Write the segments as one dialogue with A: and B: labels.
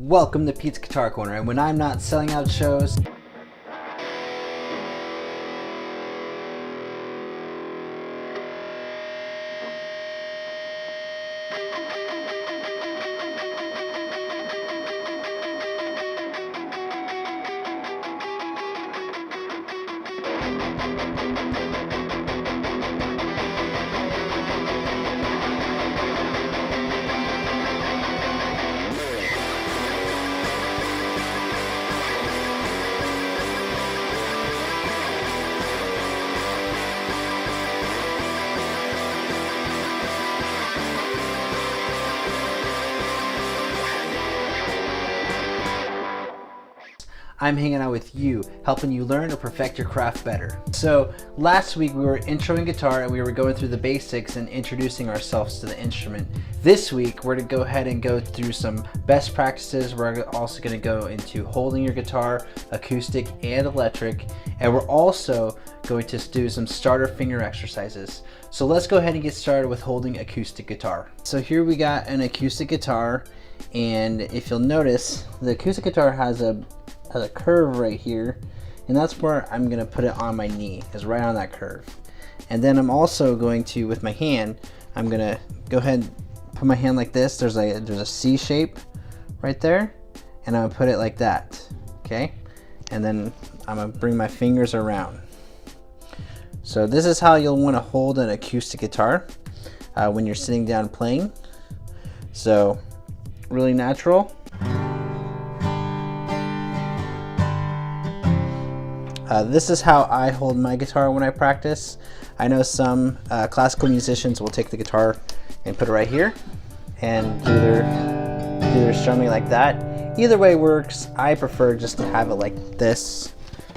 A: Welcome to Pete's Guitar Corner, and when I'm not selling out shows, I'm hanging out with you, helping you learn or perfect your craft better. So last week we were introing guitar and we were going through the basics and introducing ourselves to the instrument. This week we're going to go ahead and go through some best practices. We're also going to go into holding your guitar, acoustic and electric, and we're also going to do some starter finger exercises. So let's go ahead and get started with holding acoustic guitar. So here we got an acoustic guitar, and if you'll notice, the acoustic guitar has a curve right here, and that's where I'm going to put it on my knee, is right on that curve. And then I'm also going to, with my hand, I'm going to go ahead and put my hand like this. There's a C shape right there, and I'm going to put it like that, okay? And then I'm going to bring my fingers around. So this is how you'll want to hold an acoustic guitar when you're sitting down playing. So really natural. This is how I hold my guitar when I practice. I know some classical musicians will take the guitar and put it right here and do their strumming like that. Either way works. I prefer just to have it like this.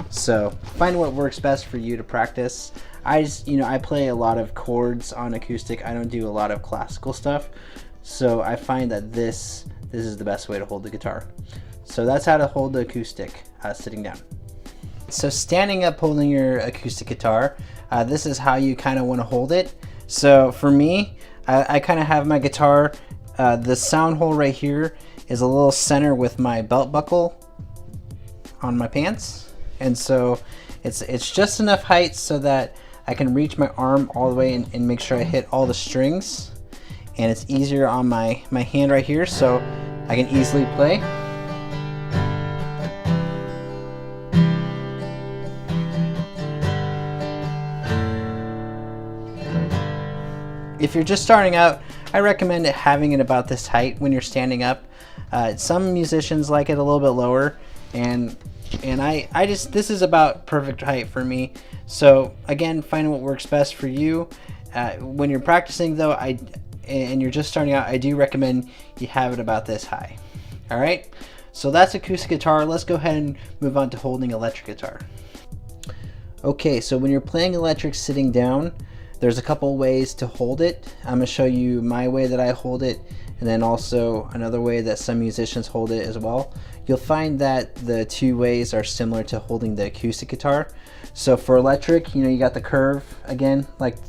A: So find what works best for you to practice. I play a lot of chords on acoustic. I don't do a lot of classical stuff. So I find that this is the best way to hold the guitar. So that's how to hold the acoustic sitting down. So standing up holding your acoustic guitar, this is how you kind of want to hold it. So for me, I kind of have my guitar, the sound hole right here is a little center with my belt buckle on my pants. And so it's just enough height so that I can reach my arm all the way and make sure I hit all the strings. And it's easier on my hand right here, so I can easily play. If you're just starting out, I recommend having it about this height when you're standing up. Some musicians like it a little bit lower, and this is about perfect height for me. So again, find what works best for you. When you're practicing though, and you're just starting out, I do recommend you have it about this high. All right, so that's acoustic guitar. Let's go ahead and move on to holding electric guitar. Okay, so when you're playing electric sitting down, there's a couple ways to hold it. I'm gonna show you my way that I hold it, and then also another way that some musicians hold it as well. You'll find that the two ways are similar to holding the acoustic guitar. So for electric, you got the curve again, like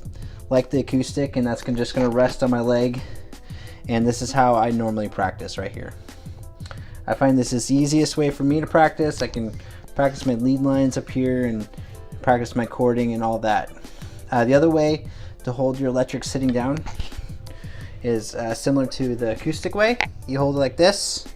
A: the acoustic, and that's just gonna rest on my leg. And this is how I normally practice right here. I find this is the easiest way for me to practice. I can practice my lead lines up here and practice my chording and all that. The other way to hold your electric sitting down is similar to the acoustic way. You hold it like this.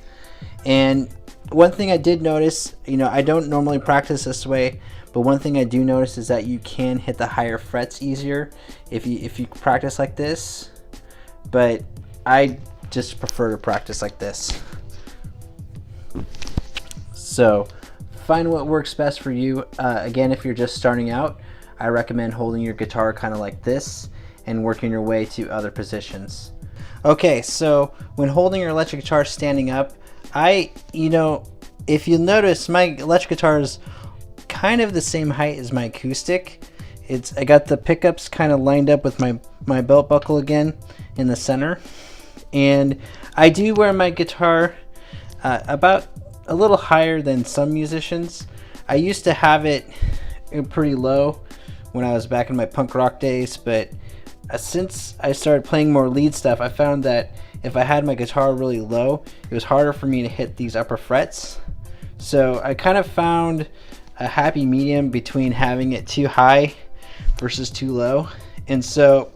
A: And one thing I did notice, I don't normally practice this way, but one thing I do notice is that you can hit the higher frets easier if you practice like this. But I just prefer to practice like this. So find what works best for you. Again, if you're just starting out, I recommend holding your guitar kind of like this and working your way to other positions. Okay, so when holding your electric guitar standing up, if you'll notice, my electric guitar is kind of the same height as my acoustic. I got the pickups kind of lined up with my belt buckle again in the center. And I do wear my guitar about a little higher than some musicians. I used to have it pretty low when I was back in my punk rock days, but since I started playing more lead stuff, I found that if I had my guitar really low, it was harder for me to hit these upper frets. So I kind of found a happy medium between having it too high versus too low. And so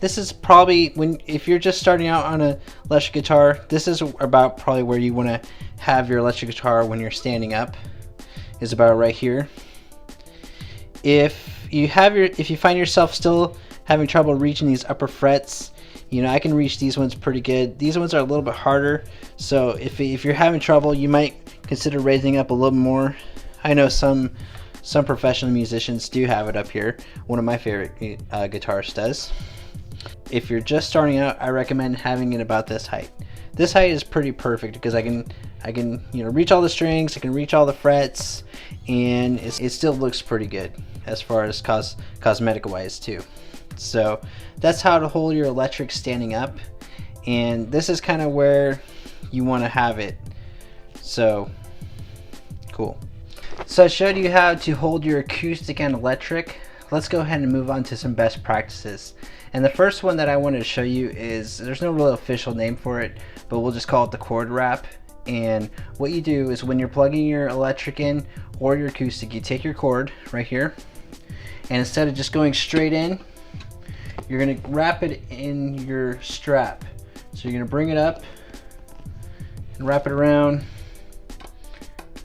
A: this is probably if you're just starting out on an electric guitar, this is about probably where you want to have your electric guitar when you're standing up, is about right here. If you find yourself still having trouble reaching these upper frets, you know, I can reach these ones pretty good. These ones are a little bit harder, so if you're having trouble, you might consider raising up a little more. I know some professional musicians do have it up here. One of my favorite guitarists does. If you're just starting out, I recommend having it about this height. This height is pretty perfect because I can you know, reach all the strings, I can reach all the frets, and it still looks pretty good as far as cosmetic wise too. So that's how to hold your electric standing up, and this is kind of where you want to have it. So cool. So I showed you how to hold your acoustic and electric. Let's go ahead and move on to some best practices. And the first one that I wanted to show you is, there's no real official name for it, but we'll just call it the chord wrap. And what you do is when you're plugging your electric in or your acoustic, you take your cord right here, and instead of just going straight in, you're going to wrap it in your strap. So you're going to bring it up and wrap it around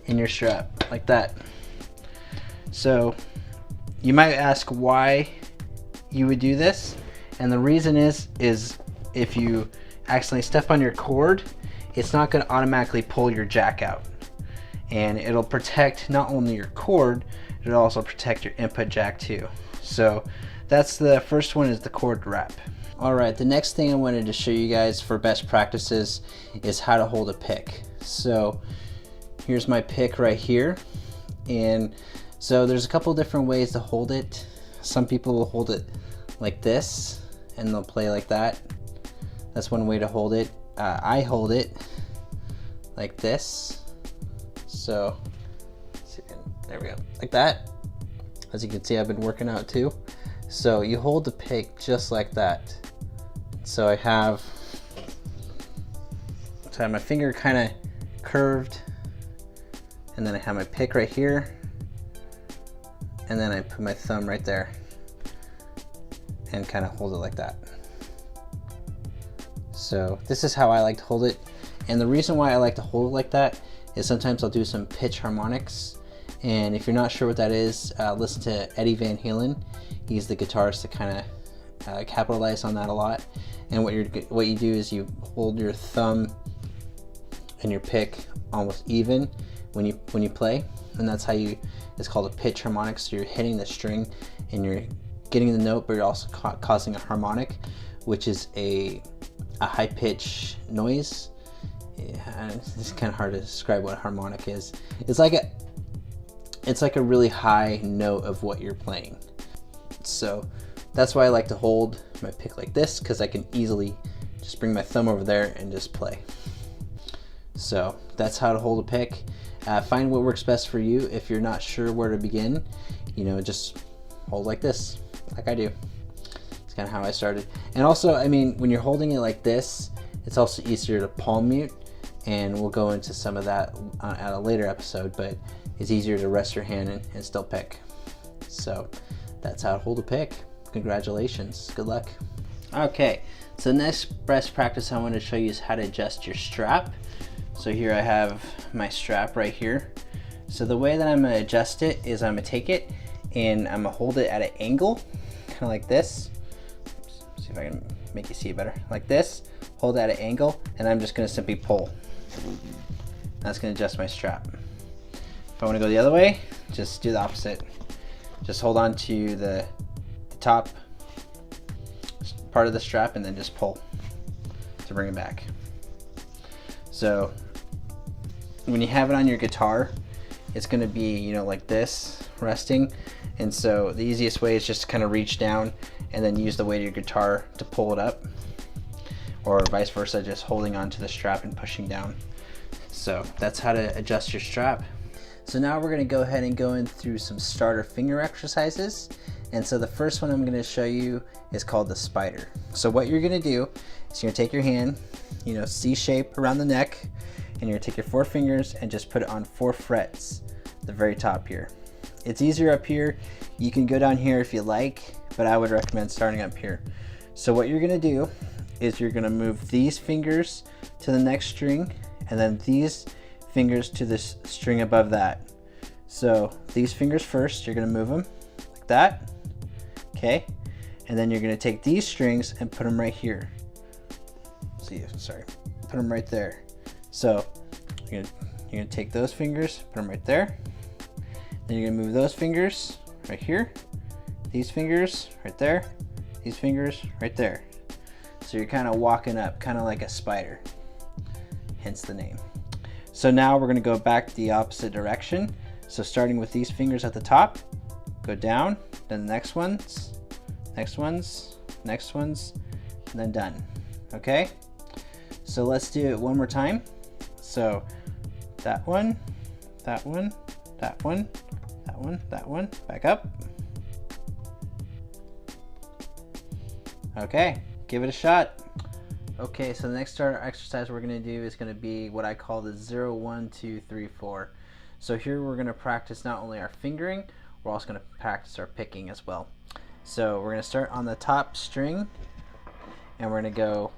A: in your strap like that. So you might ask why you would do this, and the reason is if you accidentally step on your cord, it's not going to automatically pull your jack out, and it'll protect not only your cord, it'll also protect your input jack too. So that's the first one, is the cord wrap. Alright, the next thing I wanted to show you guys for best practices is how to hold a pick. So here's my pick right here, and so there's a couple different ways to hold it. Some people will hold it like this and they'll play like that. That's one way to hold it. I hold it like this. So there we go, like that. As you can see, I've been working out too. So you hold the pick just like that. So I have my finger kind of curved, and then I have my pick right here, and then I put my thumb right there and kind of hold it like that. So this is how I like to hold it, and the reason why I like to hold it like that is sometimes I'll do some pitch harmonics, and if you're not sure what that is, listen to Eddie Van Halen. He's the guitarist that kind of capitalized on that a lot. And what you do is you hold your thumb and your pick almost even when you play, and that's how it's called a pitch harmonic. So you're hitting the string and you're getting the note, but you're also causing a harmonic, which is a high pitch noise. Yeah, it's kind of hard to describe what a harmonic is. It's like a really high note of what you're playing. So that's why I like to hold my pick like this, because I can easily just bring my thumb over there and just play. So that's how to hold a pick. Find what works best for you. If you're not sure where to begin, you know, just hold like this, like I do. It's kind of how I started. And also, I mean, when you're holding it like this, it's also easier to palm mute, and we'll go into some of that at a later episode, but it's easier to rest your hand and still pick. So that's how to hold a pick. Congratulations, good luck. Okay, so the next best practice I want to show you is how to adjust your strap. So here I have my strap right here. So the way that I'm going to adjust it is I'm going to take it and I'm going to hold it at an angle, kind of like this. See if I can make you see it better. Like this, hold it at an angle, and I'm just going to simply pull. That's going to adjust my strap. If I want to go the other way, just do the opposite. Just hold on to the top part of the strap and then just pull to bring it back. So when you have it on your guitar, it's going to be, you know, like this, resting. And so the easiest way is just to kind of reach down and then use the weight of your guitar to pull it up, or vice versa, just holding onto the strap and pushing down. So that's how to adjust your strap. So now we're going to go ahead and go in through some starter finger exercises. And so the first one I'm going to show you is called the spider. So what you're going to do is you're going to take your hand, C shape around the neck, and you're going to take your 4 fingers and just put it on 4 frets, the very top here. It's easier up here. You can go down here if you like, but I would recommend starting up here. So what you're going to do is you're going to move these fingers to the next string, and then these fingers to this string above that. So these fingers first, you're going to move them like that, okay? And then you're going to take these strings and put them right here. Put them right there. So you're going to take those fingers, put them right there. Then you're going to move those fingers right here, these fingers right there, these fingers right there. So you're kind of walking up, kind of like a spider, hence the name. So now we're going to go back the opposite direction. So starting with these fingers at the top, go down, then the next ones, next ones, next ones, and then done. Okay? So let's do it one more time. So that one, that one, that one, that one, that one, back up. Okay, give it a shot. Okay, so the next starter exercise we're going to do is going to be what I call the 0, 1, 2, 3, 4. So here we're going to practice not only our fingering, we're also going to practice our picking as well. So we're going to start on the top string, and we're going to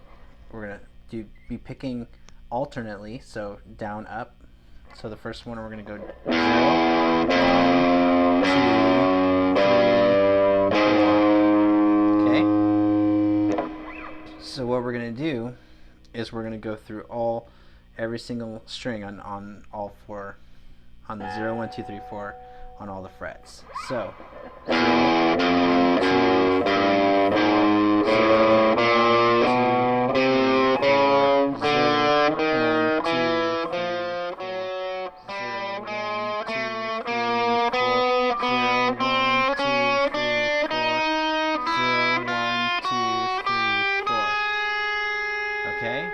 A: be picking alternately, so down, up. So the first one we're going to go 0, 1, 2, 3, 4. Okay? So what we're going to do is we're going to go through every single string on all 4, on the 0, 1, 2, 3, 4 on all the frets. So 0, 1, 2, 3, 4. Okay?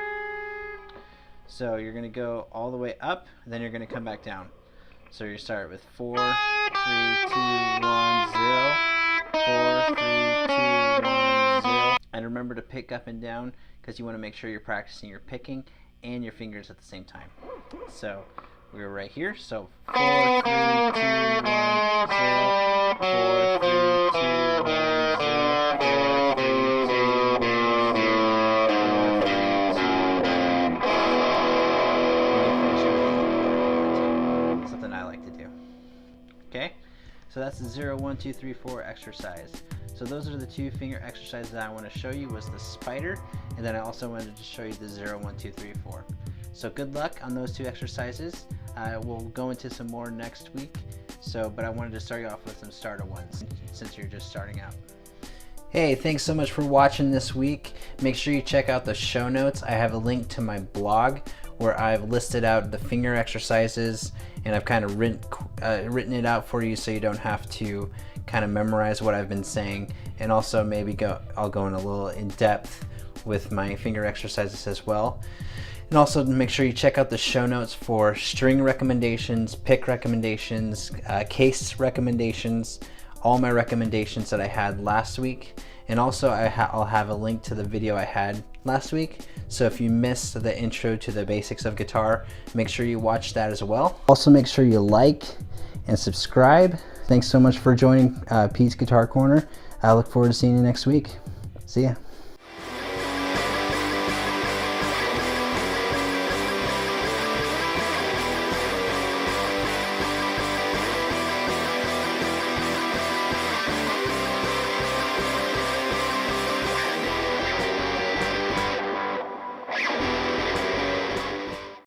A: So you're going to go all the way up, and then you're going to come back down. So you start with 4, 3, 2, 1, 0, 4, 3, 2, 1, 0. And remember to pick up and down, because you want to make sure you're practicing your picking and your fingers at the same time. So we're right here. So 4, 3, 2, 1, 0, 4, 3, 2, 1, 0, something I like to do. Okay, so that's the 0, 1, 2, 3, 4 exercise. So those are the 2 finger exercises that I want to show you, was the spider, and then I also wanted to show you the 0, 1, 2, 3, 4. So good luck on those 2 exercises. We'll go into some more next week. But I wanted to start you off with some starter ones since you're just starting out. Hey, thanks so much for watching this week. Make sure you check out the show notes. I have a link to my blog where I've listed out the finger exercises, and I've kind of written it out for you so you don't have to kind of memorize what I've been saying. And also maybe I'll go in a little in depth with my finger exercises as well. And also make sure you check out the show notes for string recommendations, pick recommendations, case recommendations, all my recommendations that I had last week. And also I'll have a link to the video I had last week. So if you missed the intro to the basics of guitar, make sure you watch that as well. Also make sure you like and subscribe. Thanks so much for joining Pete's Guitar Corner. I look forward to seeing you next week. See ya.